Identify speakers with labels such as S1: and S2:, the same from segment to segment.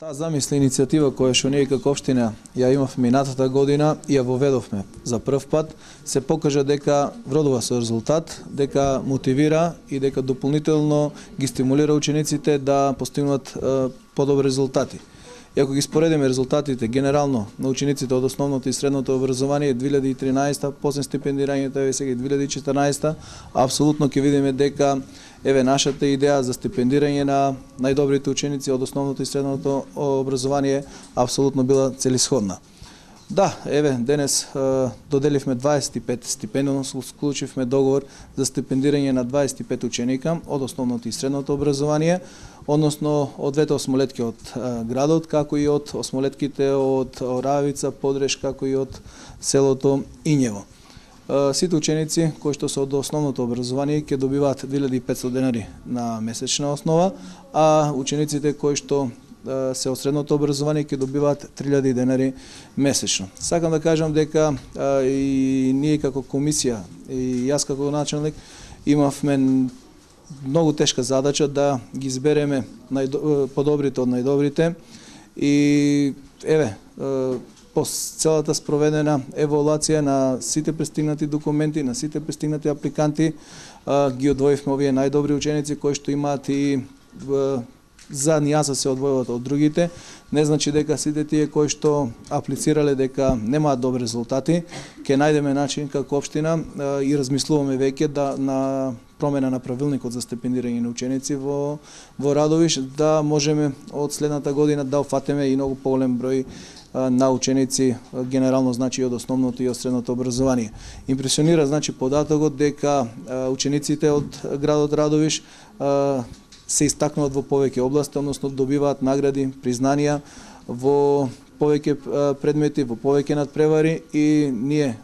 S1: Таа замисла иницијатива која што ние како општина ја имавме минатата година и ја воведовме за прв пат, се покажа дека вродува со резултат, дека мотивира и дека дополнително ги стимулира учениците да постигнат подобри резултати. И ако ги споредиме резултатите генерално на учениците од основното и средното образование 2013, после стипендирањето еве сега 2014, апсолутно ќе видиме дека еве нашата идеја за стипендирање на најдобрите ученици од основното и средното образование апсолутно била целисходна. Да, еве денес доделивме 25 стипендии, склучивме договор за стипендирање на 25 ученика од основното и средното образование, односно од двете осмолетки од градот, како и од осмолетките од Оравица, Подреш, како и од селото Ињево. Сите ученици кои што се од основното образование ќе добиваат 2500 денари на месечна основа, а учениците кои што се од средното образование ќе добиваат 3000 денари месечно. Сакам да кажам дека и ние како комисија и јас како началник имавме многу тешка задача да ги избереме подобрите од најдобрите и еве по целата спроведена евалуација на сите пристигнати документи, на сите пристигнати апликанти, ги одвоивме овие најдобри ученици кои што имаат и за нијаса се одвојуваат од другите. Не значи дека сите тие кои што аплицирале дека немаат добри резултати, ќе најдеме начин како општина и размислуваме веќе да на промена на правилникот за стипендирање на ученици во Радовиш, да можеме од следната година да офатеме и многу поголем број на ученици, генерално значи од основното и од средното образование. Импресионира значи податокот дека учениците од градот Радовиш се истакнуваат во повеќе области, односно добиваат награди, признанија во повеќе предмети, во повеќе надпревари и ние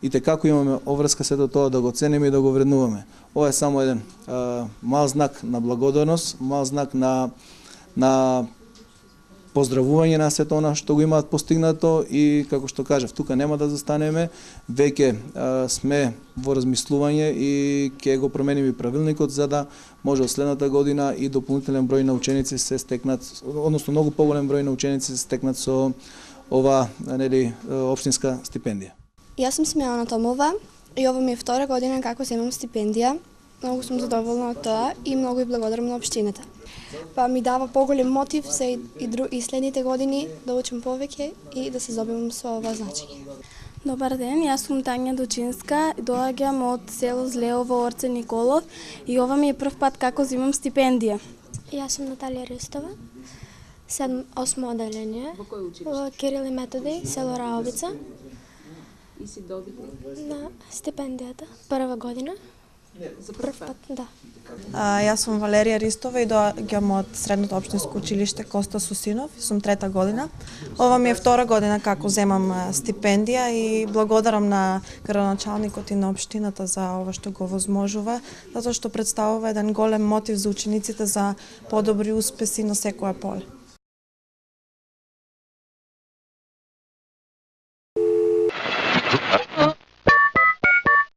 S1: и како имаме обврска сето тоа да го цениме и да го вреднуваме. Ова е само еден мал знак на благодарност, мал знак на поздравување на сето она што го имаат постигнато и како што кажав, тука нема да застанеме, веќе сме во размислување и ќе го промениме правилникот за да може од следната година и дополнителен број на ученици се стекнат, односно многу поголем број на ученици се стекнат со ова општинска стипендија.
S2: Јас сум Смилана Томова и ова ми е втора година како земам стипендија. Многу сум задоволна од тоа и многу и благодарам на општината. Па ми дава поголем мотив за и следните години да учам повеќе и да се здобивам со ова значење.
S3: Добар ден, јас сум Тања Дочинска, доаѓам од село Злеово, Орце Николов и ова ми е прв пат како земам стипендија.
S4: Јас сум Наталија Ристова, 8 оделение.
S5: Во кој училиште?
S4: Во Кирил и Методи, село Раовица.
S5: И си добитник
S4: на стипендијата, прва година.
S5: За прв пат?
S4: Да.
S6: Јас сум Валерија Ристова и доаѓам од Средното општинско училиште Коста Сусинов, сум трета година. Ова ми е втора година како земам стипендија и благодарам на градоначалникот и на општината за ова што го возможува, затоа што представува еден голем мотив за учениците за подобри успеси на секое поле.